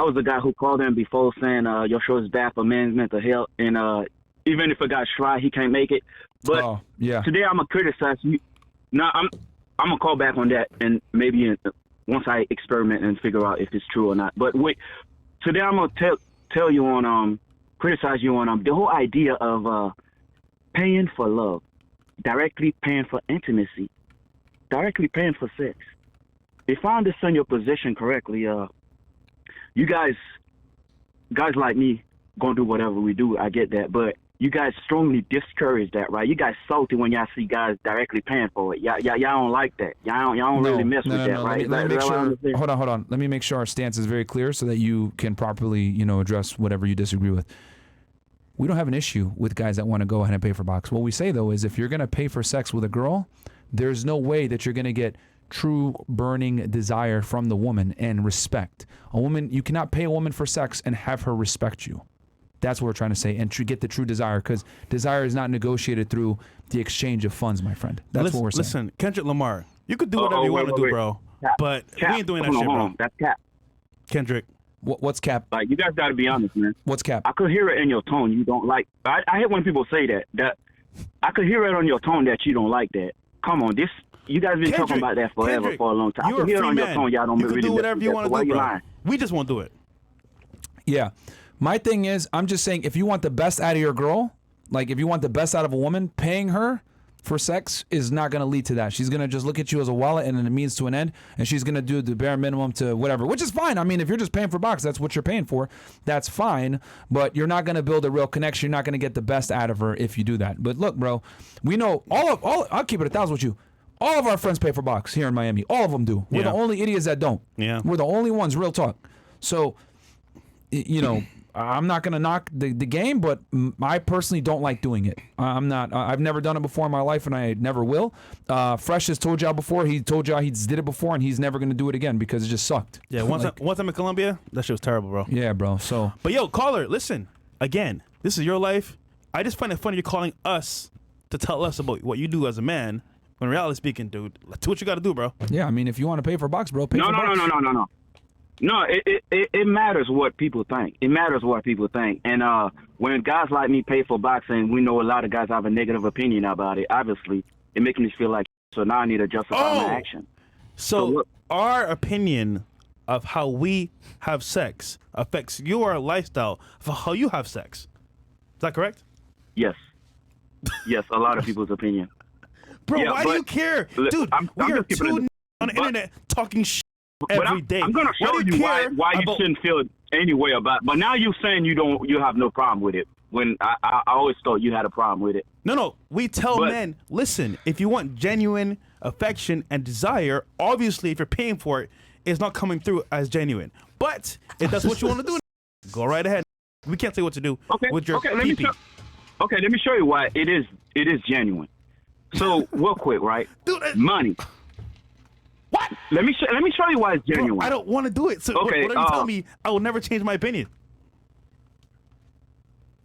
I was the guy who called in before saying your show is bad for men's mental health, and even if a guy's try, he can't make it. But today I'm gonna criticize you. Now I'm gonna call back on that, and maybe once I experiment and figure out if it's true or not. But wait, today I'm gonna tell you on criticize you on the whole idea of paying for love, directly paying for intimacy, directly paying for sex. If I understand your position correctly, you guys like me gonna do whatever we do. I get that, but you guys strongly discourage that, right? You guys salty when y'all see guys directly paying for it. Y'all don't like that. Y'all don't really mess with that, right? Let me make sure. Hold on. Let me make sure our stance is very clear so that you can properly, address whatever you disagree with. We don't have an issue with guys that want to go ahead and pay for box. What we say though is if you're gonna pay for sex with a girl, there's no way that you're gonna get true burning desire from the woman and respect. You cannot pay a woman for sex and have her respect you. That's what we're trying to say, and get the true desire, because desire is not negotiated through the exchange of funds, my friend. That's what we're saying. Listen, Kendrick Lamar, you could do whatever you want to do, bro. Cap. But Cap. we ain't doing that shit, bro. That's cap. Kendrick. What's cap? Like, you guys got to be honest, man. What's cap? I could hear it in your tone. You don't like. I hate when people say that. I could hear it on your tone that you don't like that. Come on, you guys been talking about that forever for a long time. I can hear it on your tone. Y'all don't really. You can do whatever you want to do, bro. We just won't do it. Yeah. My thing is, I'm just saying, if you want the best out of your girl, like if you want the best out of a woman, paying her for sex is not going to lead to that. She's going to just look at you as a wallet and a means to an end, and she's going to do the bare minimum to whatever, which is fine. I mean, if you're just paying for box, that's what you're paying for. That's fine, but you're not going to build a real connection. You're not going to get the best out of her if you do that. But look, bro, we know I'll keep it 1,000 with you. All of our friends pay for box here in Miami. All of them do. We're the only idiots that don't. Yeah. We're the only ones, real talk. So, I'm not going to knock the game, but I personally don't like doing it. I've never done it before in my life, and I never will. Fresh has told y'all before. He told y'all he did it before, and he's never going to do it again because it just sucked. Yeah, one time in Colombia, that shit was terrible, bro. Yeah, bro. So, but yo, caller, listen. Again, this is your life. I just find it funny you're calling us to tell us about what you do as a man. When reality speaking, dude, do what you got to do, bro. Yeah, I mean, if you want to pay for box, bro, pay for box. No. No, it matters what people think. It matters what people think. And when guys like me pay for boxing, we know a lot of guys have a negative opinion about it. Obviously, it makes me feel like, so now I need to justify my action. So look, our opinion of how we have sex affects your lifestyle for how you have sex. Is that correct? Yes. Yes, a lot of people's opinion. Bro, why do you care? Dude, we are two on the internet talking shit. Every day. I'm gonna show you why you shouldn't feel any way about it. But now you're saying you have no problem with it. When I always thought you had a problem with it. No. We tell men, listen, if you want genuine affection and desire, obviously if you're paying for it, it's not coming through as genuine. But if that's what you want to do, go right ahead. We can't say what to do with your pee-pee. Let me show you why it is genuine. So real quick, right? Dude, money. What? Let me show you why it's genuine. Bro, I don't want to do it. So whatever you tell me, I will never change my opinion.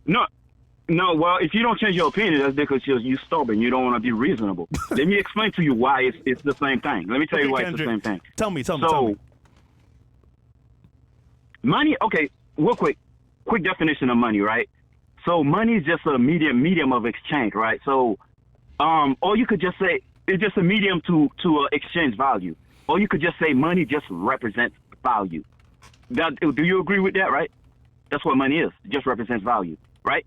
No. Well, if you don't change your opinion, that's because you're stubborn. You don't want to be reasonable. Let me explain to you why it's the same thing. Let me tell you why Kendrick, it's the same thing. Tell me. Money. Okay, real quick definition of money, right? So money is just a medium of exchange, right? So, or you could just say. It's just a medium to exchange value. Or you could just say money just represents value. Do you agree with that, right? That's what money is. It just represents value, right?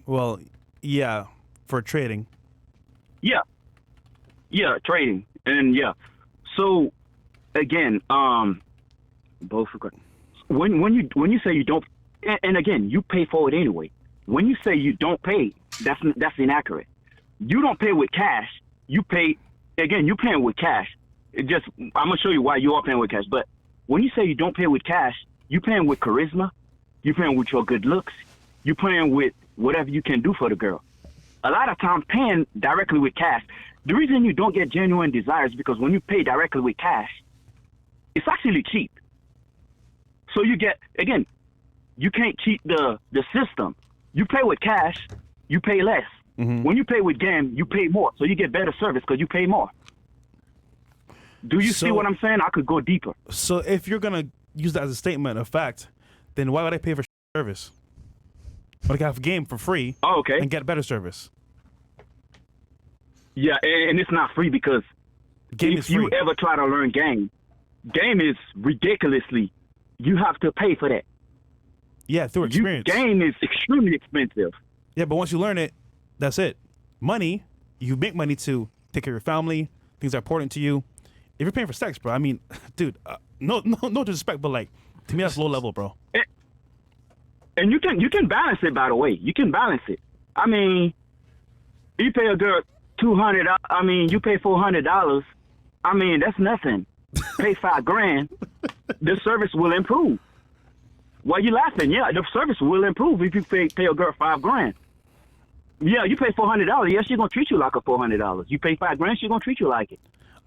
Well, yeah, for trading. Yeah, trading. And So, again, both when you say you don't, and again, you pay for it anyway. When you say you don't pay, that's inaccurate. You don't pay with cash. You pay, again, you're paying with cash. I'm going to show you why you are paying with cash. But when you say you don't pay with cash, you're paying with charisma. You're paying with your good looks. You're paying with whatever you can do for the girl. A lot of times paying directly with cash, the reason you don't get genuine desire is because when you pay directly with cash, it's actually cheap. So you get, again, you can't cheat the system. You pay with cash, you pay less. Mm-hmm. When you pay with game, you pay more, so you get better service because you pay more. Do you see what I'm saying? I could go deeper. So if you're gonna use that as a statement of fact, then why would I pay for service? But I can have a game for free and get better service. Yeah, and it's not free because Game if you ever try to learn game is ridiculously, you have to pay for that. Yeah, through experience. Game is extremely expensive. Yeah, but once you learn it, that's it. Money, you make money to take care of your family, things that are important to you. If you're paying for sex, bro, I mean, dude, no disrespect, but like, to me, that's low level, bro. And you can balance it, by the way. You can balance it. I mean, you pay a girl $200. I mean, you pay $400. I mean, that's nothing. Pay $5,000. The service will improve. Why you laughing? Yeah, the service will improve if you pay a girl $5,000. Yeah, you pay $400. Yes, she's gonna treat you like a $400. You pay $5,000, she's gonna treat you like it.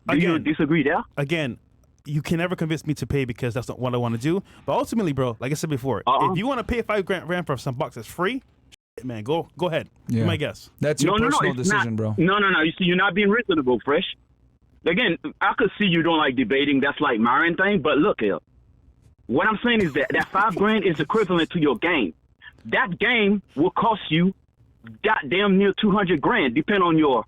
Do you disagree there? Again, you can never convince me to pay because that's not what I want to do. But ultimately, bro, like I said before, if you want to pay $5,000 for some bucks that's free, man, go ahead. Yeah. Be my guess. That's your personal decision, bro. No. You see, you're not being reasonable, Fresh. Again, I could see you don't like debating. That's like Myron thing. But look here, what I'm saying is that $5,000 is equivalent to your game. That game will cost you goddamn near $200,000, depending on your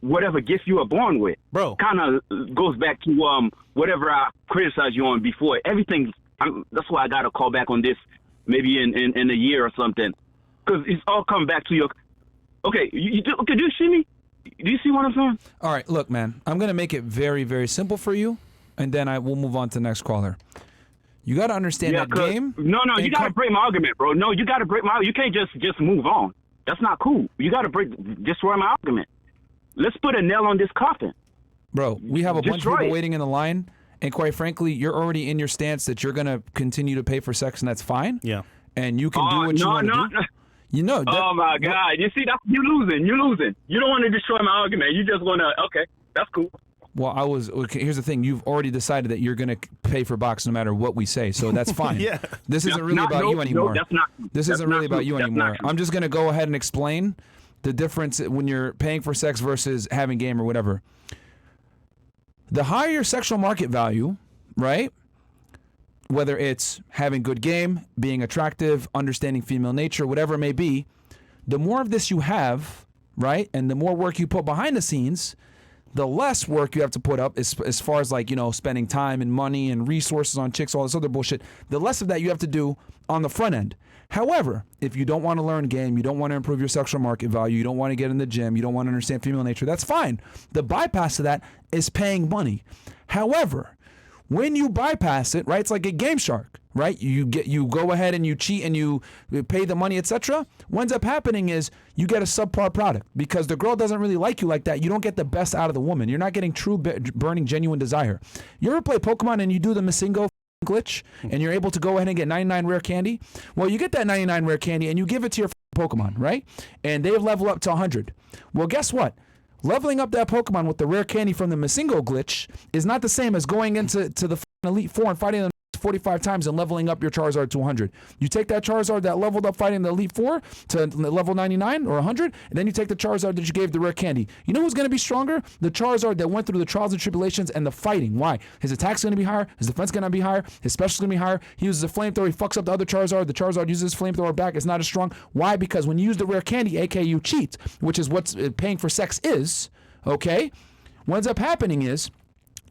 whatever gift you were born with. Bro, kind of goes back to whatever I criticized you on before. Everything. That's why I got to call back on this maybe in a year or something, because it's all come back to your. Okay, do you see me? Do you see what I'm saying? All right, look, man, I'm gonna make it very, very simple for you, and then I will move on to the next caller. You got to understand that game. No, you got to break my argument, bro. No, you got to break my. You can't just move on. That's not cool. You got to destroy my argument. Let's put a nail on this coffin. Bro, we have a bunch of people waiting in the line, and quite frankly, you're already in your stance that you're going to continue to pay for sex, and that's fine. Yeah. And you can do what you want to do. You know. Oh, my God. You see, you're losing. You're losing. You don't want to destroy my argument. You just want to, okay, that's cool. Well, here's the thing. You've already decided that you're going to pay for box no matter what we say, so that's fine. Yeah. This isn't really about you anymore. No, that's not true. This isn't really about you That's anymore. not true. I'm just going to go ahead and explain the difference when you're paying for sex versus having game or whatever. The higher your sexual market value, right? Whether it's having good game, being attractive, understanding female nature, whatever it may be, the more of this you have, right? And the more work you put behind the scenes, the less work you have to put up as far as like, spending time and money and resources on chicks, all this other bullshit. The less of that you have to do on the front end. However, if you don't want to learn game, you don't want to improve your sexual market value, you don't want to get in the gym, you don't want to understand female nature, that's fine. The bypass of that is paying money. However, when you bypass it, right, it's like a Game Shark, right? You go ahead and you cheat and you pay the money, etc. What ends up happening is you get a subpar product because the girl doesn't really like you like that. You don't get the best out of the woman. You're not getting true burning genuine desire. You ever play Pokemon and you do the Masingo glitch and you're able to go ahead and get 99 rare candy? Well, you get that 99 rare candy and you give it to your Pokemon, right? And they level up to 100. Well, guess what? Leveling up that Pokemon with the rare candy from the Masingo glitch is not the same as going into the Elite Four and fighting them 45 times and leveling up your Charizard to 100. You take that Charizard that leveled up fighting the Elite Four to level 99 or 100, and then you take the Charizard that you gave the rare candy. You know who's going to be stronger? The Charizard that went through the trials and tribulations and the fighting. Why? His attack's going to be higher, his defense going to be higher, his special's going to be higher. He uses a flamethrower, he fucks up the other Charizard. The Charizard uses his flamethrower back. It's not as strong. Why? Because when you use the rare candy, aka you cheat, which is what paying for sex is, okay? What ends up happening is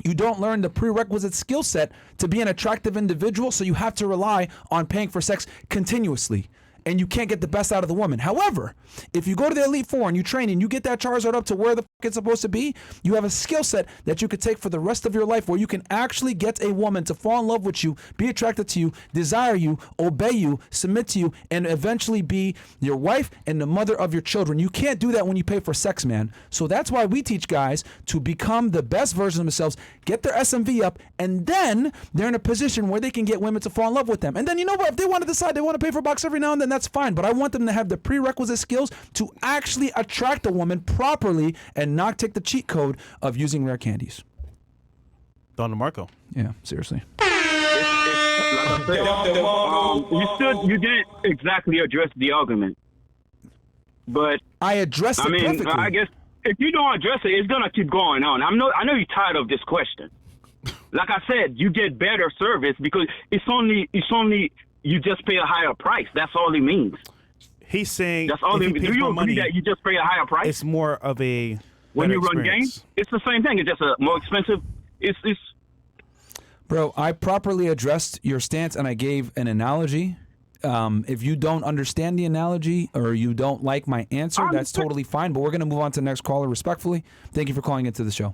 you don't learn the prerequisite skill set to be an attractive individual, so you have to rely on paying for sex continuously. And you can't get the best out of the woman. However, if you go to the Elite Four and you train and you get that Charizard up to where the fuck it's supposed to be, you have a skill set that you could take for the rest of your life where you can actually get a woman to fall in love with you, be attracted to you, desire you, obey you, submit to you, and eventually be your wife and the mother of your children. You can't do that when you pay for sex, man. So that's why we teach guys to become the best version of themselves, get their SMV up, and then they're in a position where they can get women to fall in love with them. And then you know what? If they want to decide they want to pay for bucks every now and then, that's fine. But I want them to have the prerequisite skills to actually attract a woman properly and not take the cheat code of using rare candies. Don DeMarco. Yeah, seriously. You didn't exactly address the argument, but I addressed it perfectly. I guess if you don't address it, it's gonna keep going on. I know you're tired of this question. like I said, you get better service because it's only you just pay a higher price. That's all it means. He's saying That's all. if he Do pays you more agree money, that you just pay a higher price it's more of a when better you run experience. games? It's the same thing. It's just a more expensive. It's Bro, I properly addressed your stance and I gave an analogy. If you don't understand the analogy or you don't like my answer, that's totally fine. But we're going to move on to the next caller respectfully. Thank you for calling into the show.